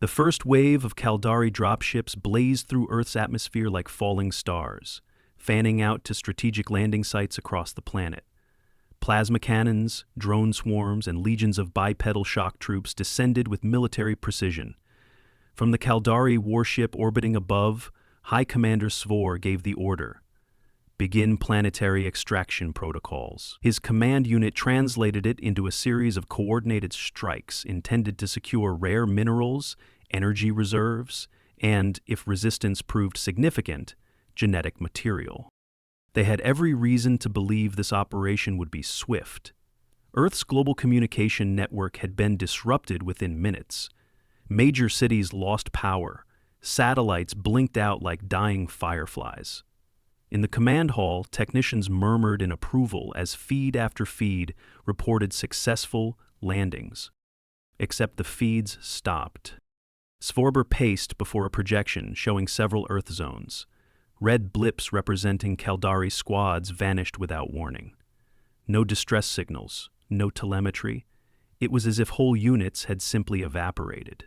The first wave of Kaldari dropships blazed through Earth's atmosphere like falling stars, fanning out to strategic landing sites across the planet. Plasma cannons, drone swarms, and legions of bipedal shock troops descended with military precision. From the Kaldari warship orbiting above, High Commander Svor gave the order: begin planetary extraction protocols. His command unit translated it into a series of coordinated strikes intended to secure rare minerals, energy reserves, and, if resistance proved significant, genetic material. They had every reason to believe this operation would be swift. Earth's global communication network had been disrupted within minutes. Major cities lost power. Satellites blinked out like dying fireflies. In the command hall, technicians murmured in approval as feed after feed reported successful landings. Except the feeds stopped. Svorber paced before a projection showing several Earth zones. Red blips representing Kaldari squads vanished without warning. No distress signals, no telemetry. It was as if whole units had simply evaporated.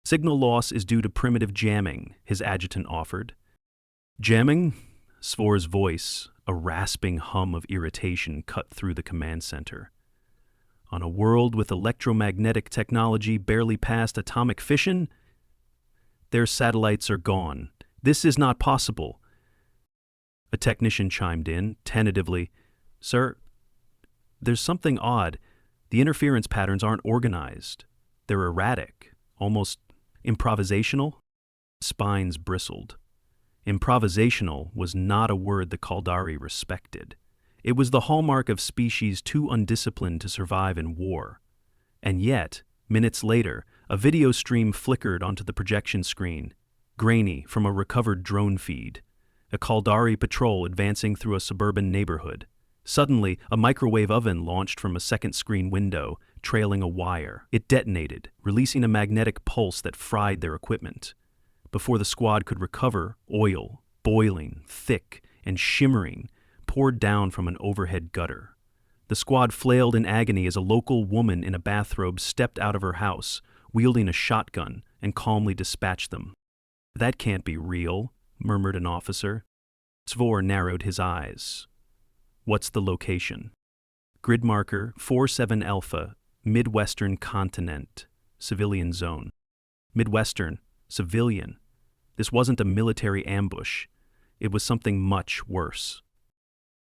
Signal loss is due to primitive jamming, his adjutant offered. Jamming? Svor's voice, a rasping hum of irritation, cut through the command center. On a world with electromagnetic technology barely past atomic fission? Their satellites are gone. This is not possible. A technician chimed in, tentatively. Sir, there's something odd. The interference patterns aren't organized. They're erratic, almost improvisational. Spines bristled. Improvisational was not a word the Kaldari respected. It was the hallmark of species too undisciplined to survive in war. And yet, minutes later, a video stream flickered onto the projection screen, grainy from a recovered drone feed. A Kaldari patrol advancing through a suburban neighborhood. Suddenly, a microwave oven launched from a second screen window, trailing a wire. It detonated, releasing a magnetic pulse that fried their equipment. Before the squad could recover, oil, boiling, thick, and shimmering, poured down from an overhead gutter. The squad flailed in agony as a local woman in a bathrobe stepped out of her house, wielding a shotgun, and calmly dispatched them. "That can't be real," murmured an officer. Svor narrowed his eyes. "What's the location?" Grid marker 47 Alpha, Midwestern Continent, civilian zone. Midwestern, civilian. This wasn't a military ambush. It was something much worse.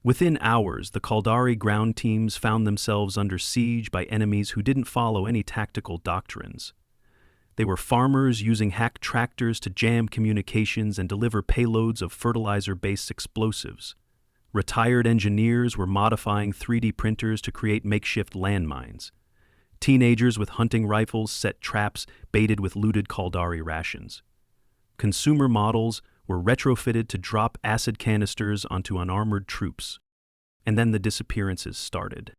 Within hours, the Kaldari ground teams found themselves under siege by enemies who didn't follow any tactical doctrines. They were farmers using hack tractors to jam communications and deliver payloads of fertilizer-based explosives. Retired engineers were modifying 3D printers to create makeshift landmines. Teenagers with hunting rifles set traps baited with looted Kaldari rations. Consumer models were retrofitted to drop acid canisters onto unarmored troops. And then the disappearances started.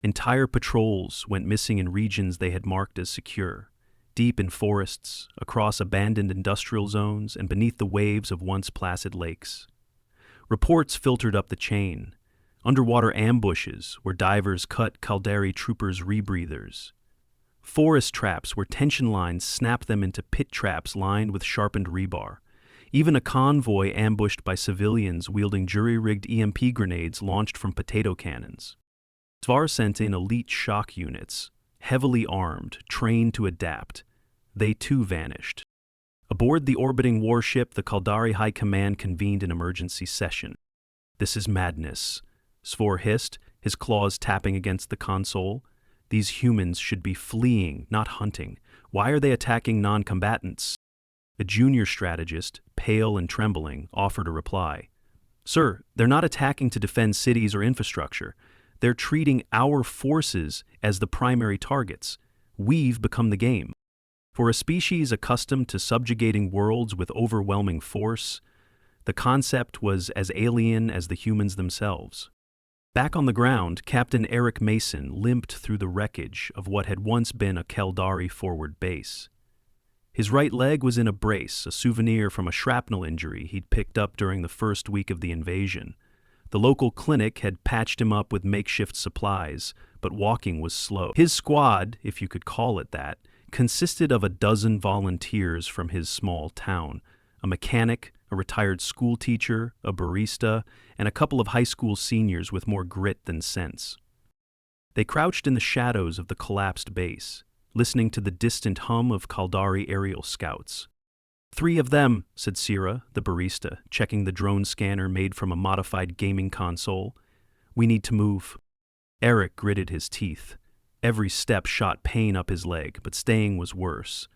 Entire patrols went missing in regions they had marked as secure. Deep in forests, across abandoned industrial zones, and beneath the waves of once placid lakes. Reports filtered up the chain. Underwater ambushes where divers cut Kaldari troopers' rebreathers. Forest traps where tension lines snapped them into pit traps lined with sharpened rebar. Even a convoy ambushed by civilians wielding jury-rigged EMP grenades launched from potato cannons. Svar sent in elite shock units, heavily armed, trained to adapt. They too vanished. Aboard the orbiting warship, the Kaldari High Command convened an emergency session. "This is madness," Svor hissed, his claws tapping against the console. "These humans should be fleeing, not hunting. Why are they attacking non-combatants?" A junior strategist, pale and trembling, offered a reply. "Sir, they're not attacking to defend cities or infrastructure. They're treating our forces as the primary targets. We've become the game. For a species accustomed to subjugating worlds with overwhelming force, the concept was as alien as the humans themselves." Back on the ground, Captain Eric Mason limped through the wreckage of what had once been a Kaldari forward base. His right leg was in a brace, a souvenir from a shrapnel injury he'd picked up during the first week of the invasion. The local clinic had patched him up with makeshift supplies, but walking was slow. His squad, if you could call it that, consisted of a dozen volunteers from his small town, a mechanic, a retired school teacher, a barista, and a couple of high school seniors with more grit than sense. They crouched in the shadows of the collapsed base, listening to the distant hum of Kaldari aerial scouts. "3 of them," said Sira, the barista, checking the drone scanner made from a modified gaming console. "We need to move." Eric gritted his teeth. Every step shot pain up his leg, but staying was worse.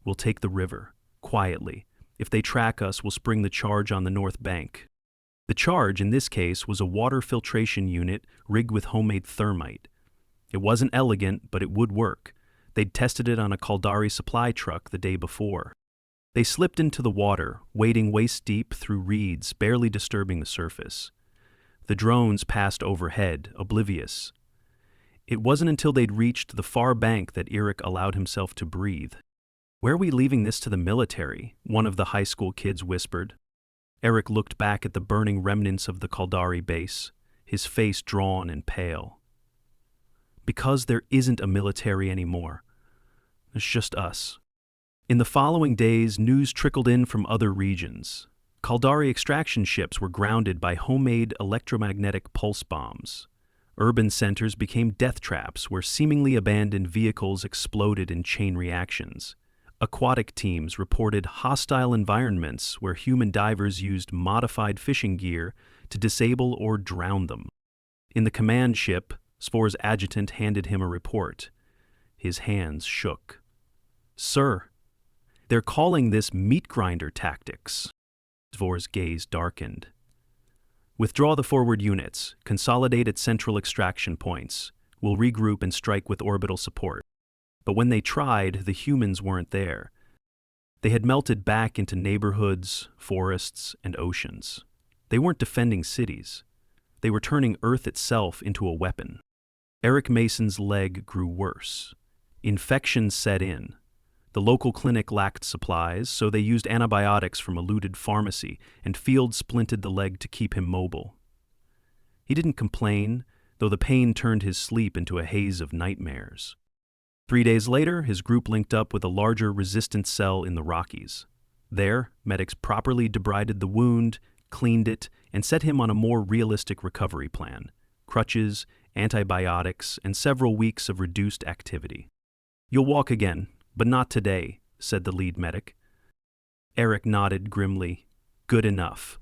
"We'll take the river, quietly. If they track us, we'll spring the charge on the north bank." The charge, in this case, was a water filtration unit rigged with homemade thermite. It wasn't elegant, but it would work. They'd tested it on a Kaldari supply truck the day before. They slipped into the water, wading waist-deep through reeds, barely disturbing the surface. The drones passed overhead, oblivious. It wasn't until they'd reached the far bank that Eric allowed himself to breathe. "Where are we leaving this to the military?" one of the high school kids whispered. Eric looked back at the burning remnants of the Kaldari base, his face drawn and pale. "Because there isn't a military anymore. It's just us." In the following days, news trickled in from other regions. Kaldari extraction ships were grounded by homemade electromagnetic pulse bombs. Urban centers became death traps where seemingly abandoned vehicles exploded in chain reactions. Aquatic teams reported hostile environments where human divers used modified fishing gear to disable or drown them. In the command ship, Spor's adjutant handed him a report. His hands shook. "Sir, they're calling this meat grinder tactics." Spor's gaze darkened. "Withdraw the forward units, consolidate at central extraction points. We'll regroup and strike with orbital support." But when they tried, the humans weren't there. They had melted back into neighborhoods, forests, and oceans. They weren't defending cities. They were turning Earth itself into a weapon. Eric Mason's leg grew worse. Infection set in. The local clinic lacked supplies, so they used antibiotics from a looted pharmacy and field-splinted the leg to keep him mobile. He didn't complain, though the pain turned his sleep into a haze of nightmares. 3 days later, his group linked up with a larger resistance cell in the Rockies. There, medics properly debrided the wound, cleaned it, and set him on a more realistic recovery plan: crutches, antibiotics, and several weeks of reduced activity. "You'll walk again, but not today," said the lead medic. Eric nodded grimly. "Good enough."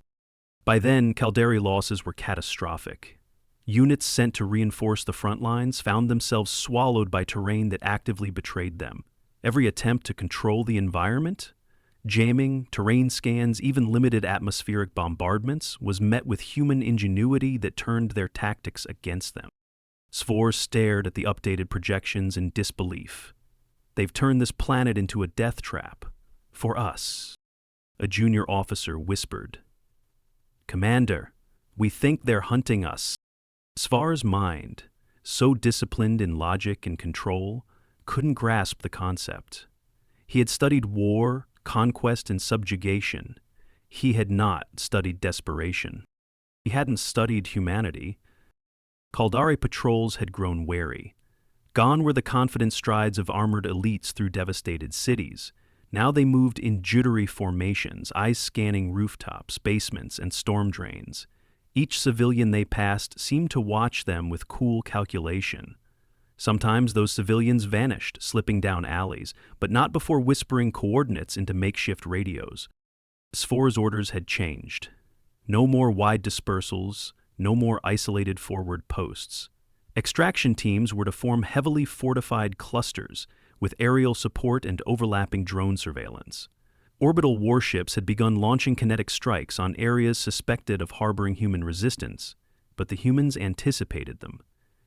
By then, Kaldari losses were catastrophic. Units sent to reinforce the front lines found themselves swallowed by terrain that actively betrayed them. Every attempt to control the environment, jamming, terrain scans, even limited atmospheric bombardments, was met with human ingenuity that turned their tactics against them. Svor stared at the updated projections in disbelief. "They've turned this planet into a death trap. For us." A junior officer whispered. "Commander, we think they're hunting us." Svar's mind, so disciplined in logic and control, couldn't grasp the concept. He had studied war, conquest, and subjugation. He had not studied desperation. He hadn't studied humanity. Kaldari patrols had grown wary. Gone were the confident strides of armored elites through devastated cities. Now they moved in jittery formations, eyes scanning rooftops, basements, and storm drains. Each civilian they passed seemed to watch them with cool calculation. Sometimes those civilians vanished, slipping down alleys, but not before whispering coordinates into makeshift radios. Sfor's orders had changed. No more wide dispersals, no more isolated forward posts. Extraction teams were to form heavily fortified clusters, with aerial support and overlapping drone surveillance. Orbital warships had begun launching kinetic strikes on areas suspected of harboring human resistance, but the humans anticipated them,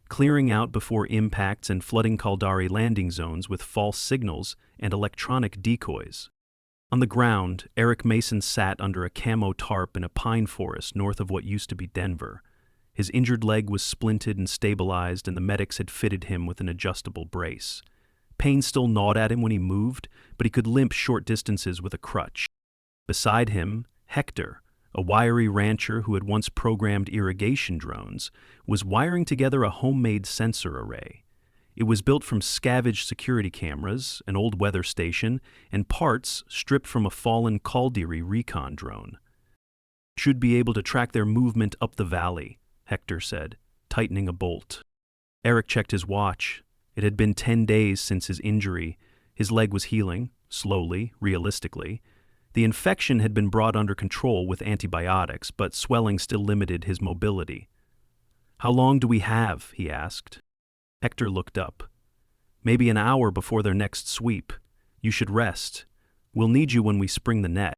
clearing out before impacts and flooding Kaldari landing zones with false signals and electronic decoys. On the ground, Eric Mason sat under a camo tarp in a pine forest north of what used to be Denver. His injured leg was splinted and stabilized, and the medics had fitted him with an adjustable brace. Pain still gnawed at him when he moved, but he could limp short distances with a crutch. Beside him, Hector, a wiry rancher who had once programmed irrigation drones, was wiring together a homemade sensor array. It was built from scavenged security cameras, an old weather station, and parts stripped from a fallen Kaldari recon drone. Should be able to track their movement up the valley, Hector said, tightening a bolt. Eric checked his watch. It had been 10 days since his injury. His leg was healing, slowly, realistically. The infection had been brought under control with antibiotics, but swelling still limited his mobility. "How long do we have?" he asked. Hector looked up. "Maybe an hour before their next sweep. You should rest. We'll need you when we spring the net."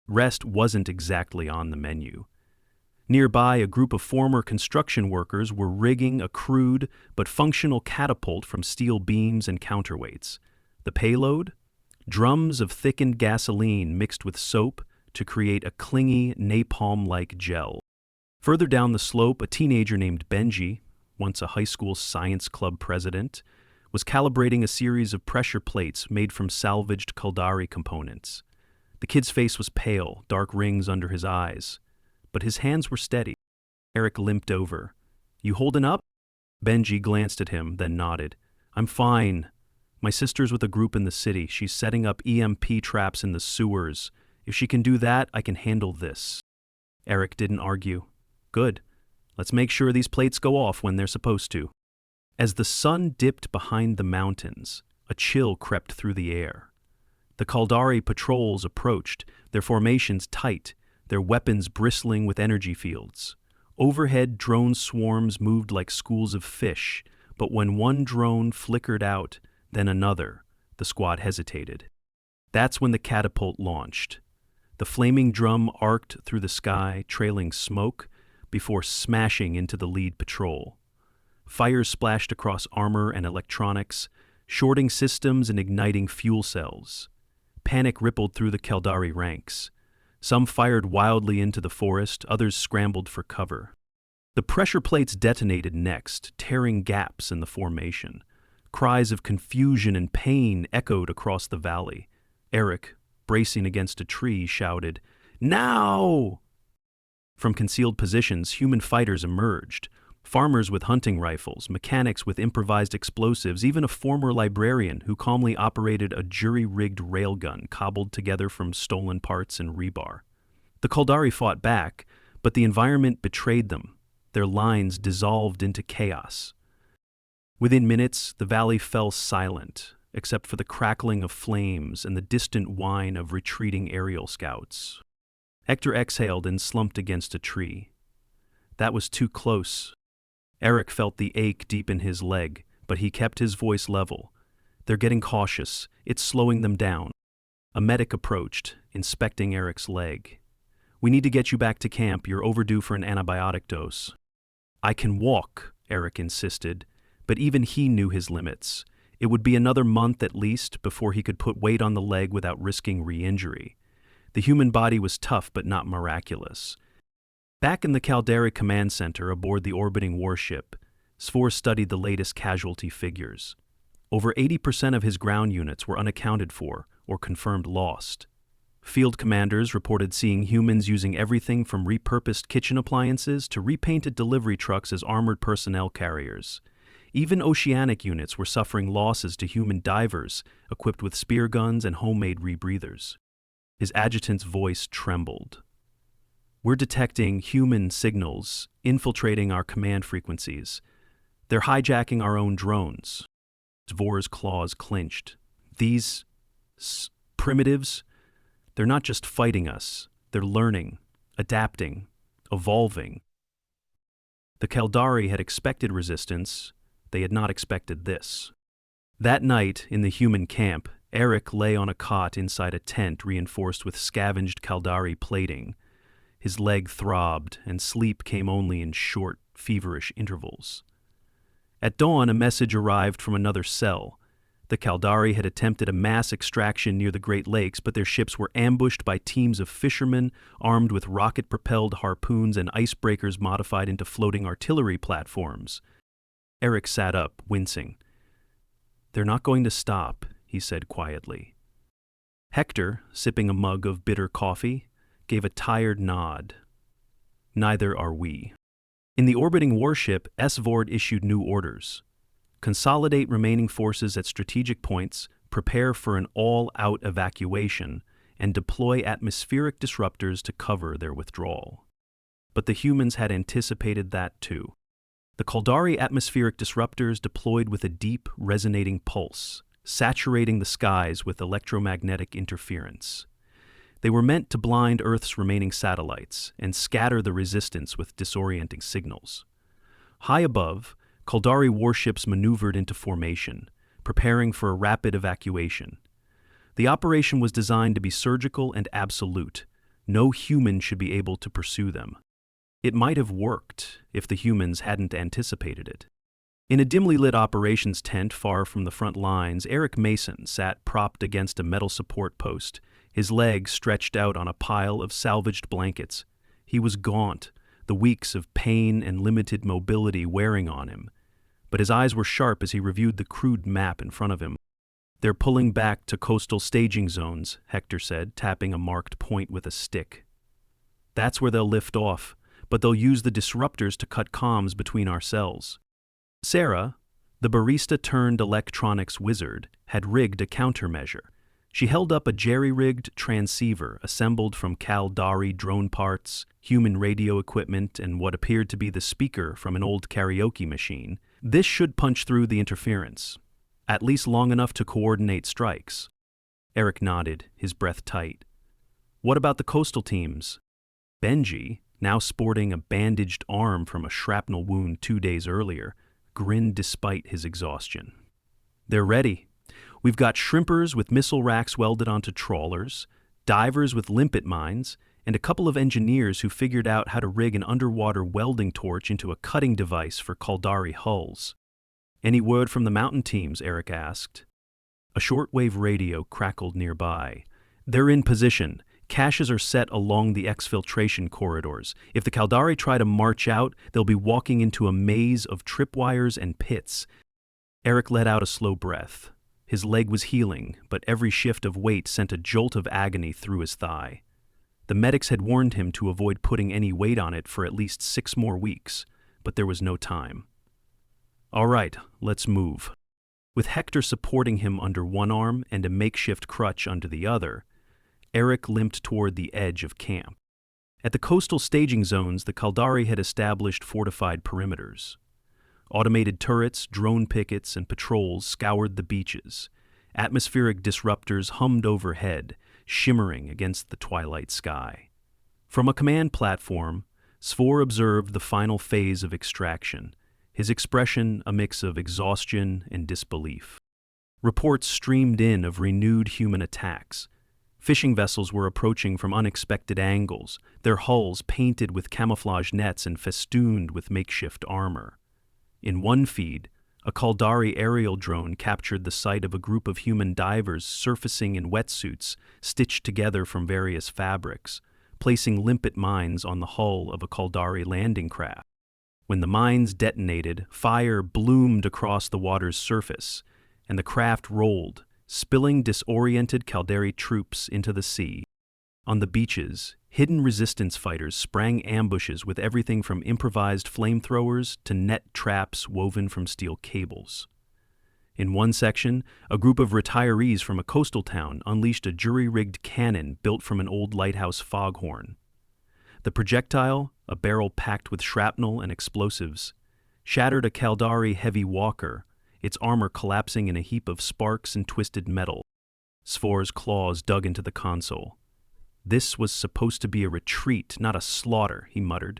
Rest wasn't exactly on the menu. Nearby, a group of former construction workers were rigging a crude but functional catapult from steel beams and counterweights. The payload? Drums of thickened gasoline mixed with soap to create a clingy, napalm-like gel. Further down the slope, a teenager named Benji, once a high school science club president, was calibrating a series of pressure plates made from salvaged Kaldari components. The kid's face was pale, dark rings under his eyes, but his hands were steady. Eric limped over. "You holding up?" Benji glanced at him, then nodded. "I'm fine. My sister's with a group in the city. She's setting up EMP traps in the sewers. If she can do that, I can handle this." Eric didn't argue. "Good. Let's make sure these plates go off when they're supposed to." As the sun dipped behind the mountains, a chill crept through the air. The Kaldari patrols approached, their formations tight, their weapons bristling with energy fields. Overhead, drone swarms moved like schools of fish, but when one drone flickered out, then another, the squad hesitated. That's when the catapult launched. The flaming drum arced through the sky, trailing smoke, before smashing into the lead patrol. Fires splashed across armor and electronics, shorting systems and igniting fuel cells. Panic rippled through the Kaldari ranks. Some fired wildly into the forest, others scrambled for cover. The pressure plates detonated next, tearing gaps in the formation. Cries of confusion and pain echoed across the valley. Eric, bracing against a tree, shouted, "Now!" From concealed positions, human fighters emerged. Farmers with hunting rifles, mechanics with improvised explosives, even a former librarian who calmly operated a jury-rigged railgun cobbled together from stolen parts and rebar. The Kaldari fought back, but the environment betrayed them. Their lines dissolved into chaos. Within minutes, the valley fell silent, except for the crackling of flames and the distant whine of retreating aerial scouts. Hector exhaled and slumped against a tree. That was too close. Eric felt the ache deep in his leg, but he kept his voice level. "They're getting cautious. It's slowing them down." A medic approached, inspecting Eric's leg. "We need to get you back to camp. You're overdue for an antibiotic dose." "I can walk," Eric insisted, but even he knew his limits. It would be another month at least before he could put weight on the leg without risking re-injury. The human body was tough but not miraculous. Back in the Kaldari command center aboard the orbiting warship, Svor studied the latest casualty figures. Over 80% of his ground units were unaccounted for or confirmed lost. Field commanders reported seeing humans using everything from repurposed kitchen appliances to repainted delivery trucks as armored personnel carriers. Even oceanic units were suffering losses to human divers equipped with spear guns and homemade rebreathers. His adjutant's voice trembled. "We're detecting human signals infiltrating our command frequencies. They're hijacking our own drones." Svor's claws clenched. "These primitives, they're not just fighting us. They're learning, adapting, evolving." The Kaldari had expected resistance. They had not expected this. That night, in the human camp, Eric lay on a cot inside a tent reinforced with scavenged Kaldari plating. His leg throbbed, and sleep came only in short, feverish intervals. At dawn, a message arrived from another cell. The Kaldari had attempted a mass extraction near the Great Lakes, but their ships were ambushed by teams of fishermen armed with rocket-propelled harpoons and icebreakers modified into floating artillery platforms. Eric sat up, wincing. "They're not going to stop," he said quietly. Hector, sipping a mug of bitter coffee, gave a tired nod. "Neither are we." In the orbiting warship, Svord issued new orders. consolidate remaining forces at strategic points, prepare for an all-out evacuation, and deploy atmospheric disruptors to cover their withdrawal. But the humans had anticipated that too. The Kaldari atmospheric disruptors deployed with a deep, resonating pulse, saturating the skies with electromagnetic interference. They were meant to blind Earth's remaining satellites and scatter the resistance with disorienting signals. High above, Kaldari warships maneuvered into formation, preparing for a rapid evacuation. The operation was designed to be surgical and absolute. No human should be able to pursue them. It might have worked if the humans hadn't anticipated it. In a dimly lit operations tent far from the front lines, Eric Mason sat propped against a metal support post, his legs stretched out on a pile of salvaged blankets. He was gaunt, the weeks of pain and limited mobility wearing on him. But his eyes were sharp as he reviewed the crude map in front of him. "They're pulling back to coastal staging zones," Hector said, tapping a marked point with a stick. "That's where they'll lift off, but they'll use the disruptors to cut comms between our cells." Sarah, the barista-turned-electronics wizard, had rigged a countermeasure. She held up a jerry-rigged transceiver assembled from Kaldari drone parts, human radio equipment, and what appeared to be the speaker from an old karaoke machine. This should punch through the interference, at least long enough to coordinate strikes. Eric nodded, his breath tight. "What about the coastal teams?" Benji, now sporting a bandaged arm from a shrapnel wound 2 days earlier, grinned despite his exhaustion. "They're ready. We've got shrimpers with missile racks welded onto trawlers, divers with limpet mines, and a couple of engineers who figured out how to rig an underwater welding torch into a cutting device for Kaldari hulls." "Any word from the mountain teams?" Eric asked. A shortwave radio crackled nearby. "They're in position. Caches are set along the exfiltration corridors. If the Kaldari try to march out, they'll be walking into a maze of tripwires and pits." Eric let out a slow breath. His leg was healing, but every shift of weight sent a jolt of agony through his thigh. The medics had warned him to avoid putting any weight on it for at least 6 more weeks, but there was no time. "All right, let's move." With Hector supporting him under one arm and a makeshift crutch under the other, Eric limped toward the edge of camp. At the coastal staging zones, the Kaldari had established fortified perimeters. Automated turrets, drone pickets, and patrols scoured the beaches. Atmospheric disruptors hummed overhead, shimmering against the twilight sky. From a command platform, Svor observed the final phase of extraction, his expression a mix of exhaustion and disbelief. Reports streamed in of renewed human attacks. Fishing vessels were approaching from unexpected angles, their hulls painted with camouflage nets and festooned with makeshift armor. In one feed, a Kaldari aerial drone captured the sight of a group of human divers surfacing in wetsuits stitched together from various fabrics, placing limpet mines on the hull of a Kaldari landing craft. When the mines detonated, fire bloomed across the water's surface, and the craft rolled, spilling disoriented Kaldari troops into the sea. On the beaches, hidden resistance fighters sprang ambushes with everything from improvised flamethrowers to net traps woven from steel cables. In one section, a group of retirees from a coastal town unleashed a jury-rigged cannon built from an old lighthouse foghorn. The projectile, a barrel packed with shrapnel and explosives, shattered a Kaldari heavy walker, its armor collapsing in a heap of sparks and twisted metal. Svor's claws dug into the console. "This was supposed to be a retreat, not a slaughter," he muttered.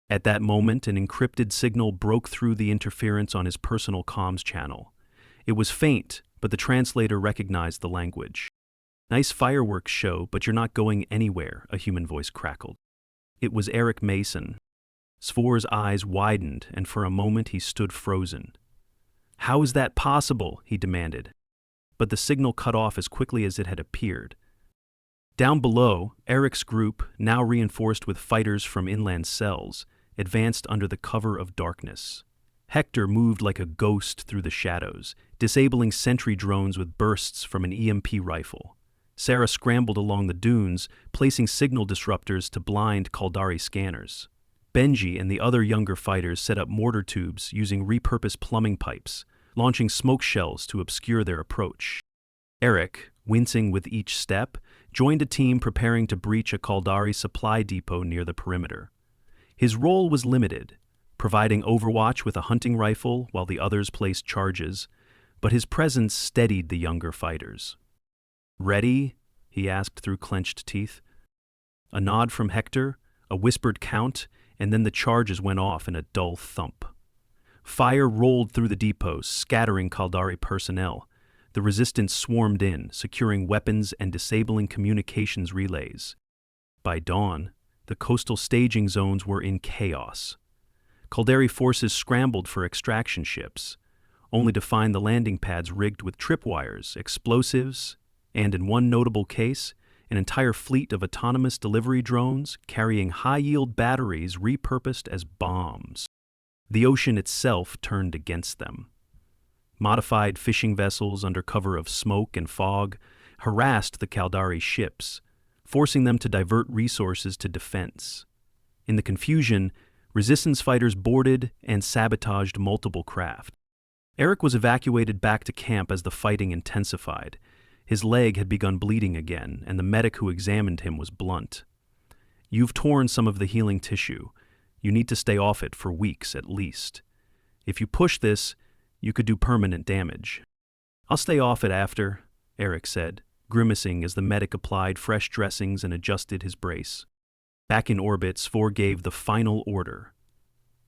At that moment, an encrypted signal broke through the interference on his personal comms channel. It was faint, but the translator recognized the language. "Nice fireworks show, but you're not going anywhere," a human voice crackled. It was Eric Mason. Svor's eyes widened, and for a moment he stood frozen. "How is that possible?" he demanded. But the signal cut off as quickly as it had appeared. Down below, Eric's group, now reinforced with fighters from inland cells, advanced under the cover of darkness. Hector moved like a ghost through the shadows, disabling sentry drones with bursts from an EMP rifle. Sarah scrambled along the dunes, placing signal disruptors to blind Kaldari scanners. Benji and the other younger fighters set up mortar tubes using repurposed plumbing pipes, launching smoke shells to obscure their approach. Eric, wincing with each step, joined a team preparing to breach a Kaldari supply depot near the perimeter. His role was limited, providing overwatch with a hunting rifle while the others placed charges, but his presence steadied the younger fighters. "Ready?" he asked through clenched teeth. A nod from Hector, a whispered count, and then the charges went off in a dull thump. Fire rolled through the depots, scattering Kaldari personnel. The resistance swarmed in, securing weapons and disabling communications relays. By dawn, the coastal staging zones were in chaos. Kaldari forces scrambled for extraction ships, only to find the landing pads rigged with tripwires, explosives, and in one notable case, an entire fleet of autonomous delivery drones carrying high-yield batteries repurposed as bombs. The ocean itself turned against them. Modified fishing vessels under cover of smoke and fog harassed the Kaldari ships, forcing them to divert resources to defense. In the confusion, resistance fighters boarded and sabotaged multiple craft. Eric was evacuated back to camp as the fighting intensified. His leg had begun bleeding again, and the medic who examined him was blunt. "You've torn some of the healing tissue. You need to stay off it for weeks at least. If you push this, you could do permanent damage." "I'll stay off it after," Eric said, grimacing as the medic applied fresh dressings and adjusted his brace. Back in orbit, Sfor gave the final order: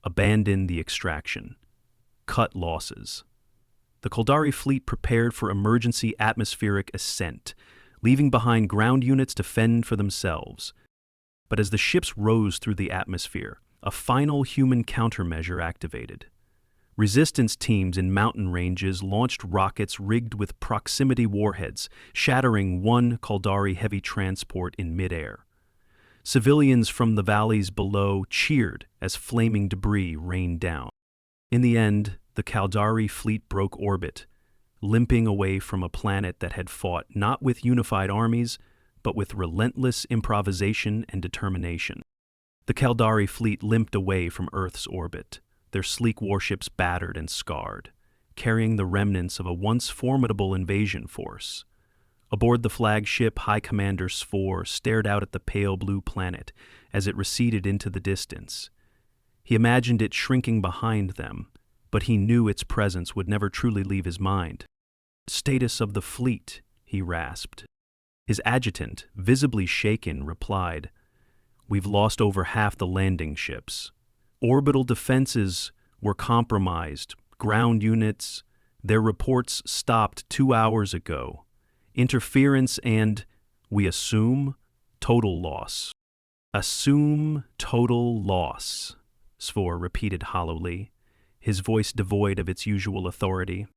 abandon the extraction. Cut losses. The Kaldari fleet prepared for emergency atmospheric ascent, leaving behind ground units to fend for themselves. But as the ships rose through the atmosphere, a final human countermeasure activated. Resistance teams in mountain ranges launched rockets rigged with proximity warheads, shattering one Kaldari heavy transport in midair. Civilians from the valleys below cheered as flaming debris rained down. In the end, the Kaldari fleet broke orbit, limping away from a planet that had fought not with unified armies, but with relentless improvisation and determination. The Kaldari fleet limped away from Earth's orbit, their sleek warships battered and scarred, carrying the remnants of a once formidable invasion force. Aboard the flagship, High Commander Sfor stared out at the pale blue planet as it receded into the distance. He imagined it shrinking behind them, but he knew its presence would never truly leave his mind. "Status of the fleet," he rasped. His adjutant, visibly shaken, replied, "We've lost over half the landing ships. Orbital defenses were compromised. Ground units, their reports stopped 2 hours ago. Interference and, we assume, total loss." "Assume total loss," Sfor repeated hollowly, his voice devoid of its usual authority.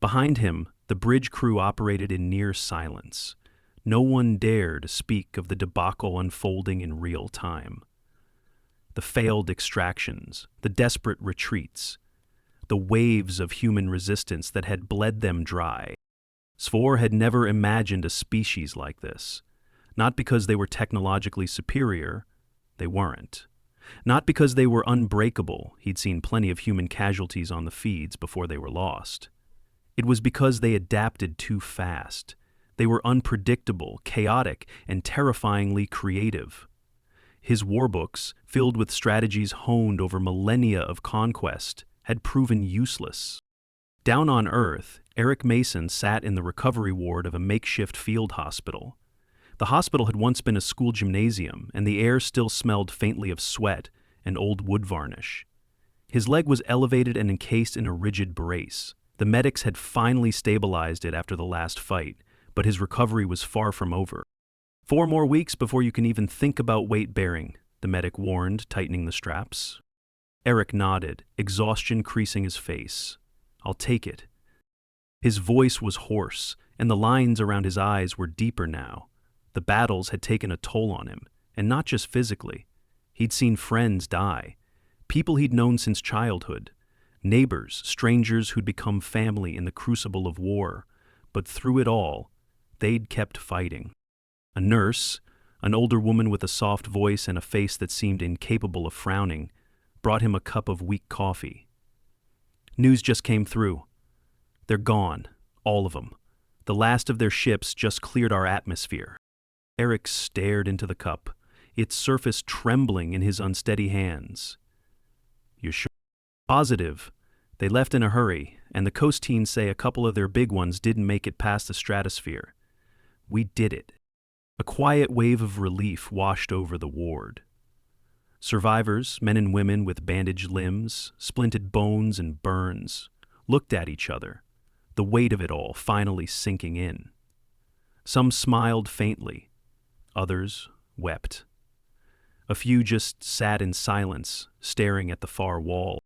Behind him, the bridge crew operated in near silence. No one dared speak of the debacle unfolding in real time. The failed extractions, the desperate retreats, the waves of human resistance that had bled them dry. Sfor had never imagined a species like this. Not because they were technologically superior, they weren't. Not because they were unbreakable, he'd seen plenty of human casualties on the feeds before they were lost. It was because they adapted too fast. They were unpredictable, chaotic, and terrifyingly creative. His warbooks, filled with strategies honed over millennia of conquest, had proven useless. Down on Earth, Eric Mason sat in the recovery ward of a makeshift field hospital. The hospital had once been a school gymnasium, and the air still smelled faintly of sweat and old wood varnish. His leg was elevated and encased in a rigid brace. The medics had finally stabilized it after the last fight, but his recovery was far from over. 4 more weeks before you can even think about weight bearing, the medic warned, tightening the straps. Eric nodded, exhaustion creasing his face. "I'll take it." His voice was hoarse, and the lines around his eyes were deeper now. The battles had taken a toll on him, and not just physically. He'd seen friends die, people he'd known since childhood, neighbors, strangers who'd become family in the crucible of war. But through it all, they'd kept fighting. A nurse, an older woman with a soft voice and a face that seemed incapable of frowning, brought him a cup of weak coffee. "News just came through. They're gone, all of them. The last of their ships just cleared our atmosphere. Eric stared into the cup, its surface trembling in his unsteady hands. "You sure?" "Positive. They left in a hurry, and the coast teens say a couple of their big ones didn't make it past the stratosphere. We did it." A quiet wave of relief washed over the ward. Survivors, men and women with bandaged limbs, splinted bones and burns, looked at each other, the weight of it all finally sinking in. Some smiled faintly, others wept. A few just sat in silence, staring at the far wall.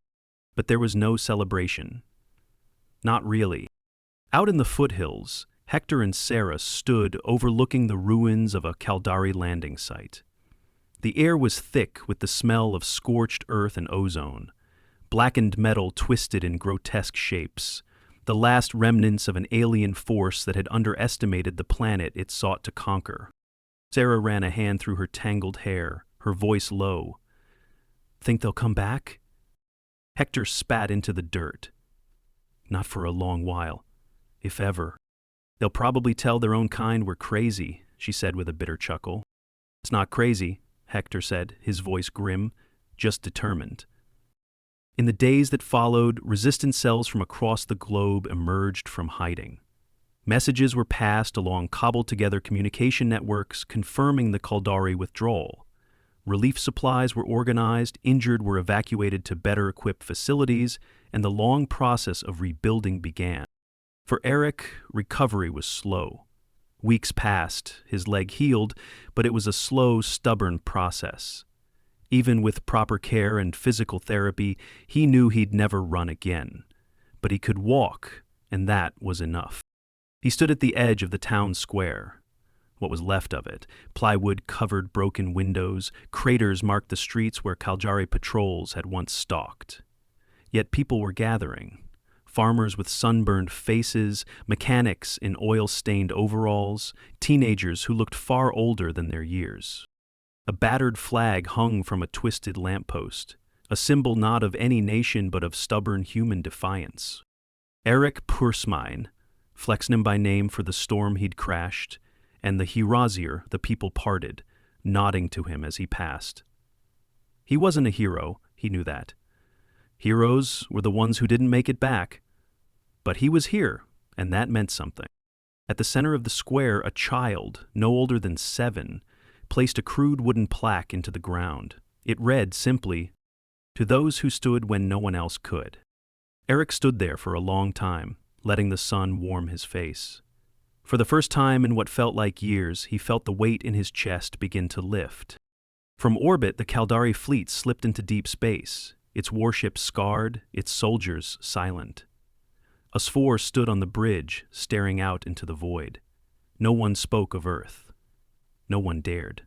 But there was no celebration. Not really. Out in the foothills, Hector and Sarah stood overlooking the ruins of a Kaldari landing site. The air was thick with the smell of scorched earth and ozone. Blackened metal twisted in grotesque shapes, the last remnants of an alien force that had underestimated the planet it sought to conquer. Sarah ran a hand through her tangled hair, her voice low. "Think they'll come back?" Hector spat into the dirt. "Not for a long while, if ever. They'll probably tell their own kind we're crazy," she said with a bitter chuckle. "It's not crazy," Hector said, his voice grim, "just determined." In the days that followed, resistance cells from across the globe emerged from hiding. Messages were passed along cobbled-together communication networks confirming the Kaldari withdrawal. Relief supplies were organized, injured were evacuated to better-equipped facilities, and the long process of rebuilding began. For Eric, recovery was slow. Weeks passed, his leg healed, but it was a slow, stubborn process. Even with proper care and physical therapy, he knew he'd never run again. But he could walk, and that was enough. He stood at the edge of the town square. What was left of it, plywood-covered broken windows, craters marked the streets where Kaldari patrols had once stalked. Yet people were gathering. Farmers with sunburned faces, mechanics in oil-stained overalls, teenagers who looked far older than their years. A battered flag hung from a twisted lamppost, a symbol not of any nation but of stubborn human defiance. Eric Pursmine, Flexnim by name for the storm he'd crashed, and the Hirazir the people parted, nodding to him as he passed. He wasn't a hero, he knew that. Heroes were the ones who didn't make it back. But he was here, and that meant something. At the center of the square, a child, no older than 7, placed a crude wooden plaque into the ground. It read simply, "To those who stood when no one else could." Eric stood there for a long time, letting the sun warm his face. For the first time in what felt like years, he felt the weight in his chest begin to lift. From orbit, the Kaldari fleet slipped into deep space, its warships scarred, its soldiers silent. A sphere stood on the bridge, staring out into the void. No one spoke of Earth. No one dared.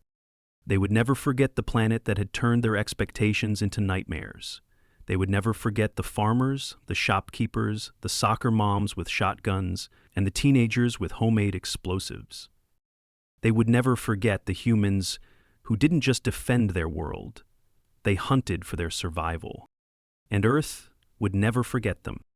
They would never forget the planet that had turned their expectations into nightmares. They would never forget the farmers, the shopkeepers, the soccer moms with shotguns, and the teenagers with homemade explosives. They would never forget the humans who didn't just defend their world, they hunted for their survival. And Earth would never forget them.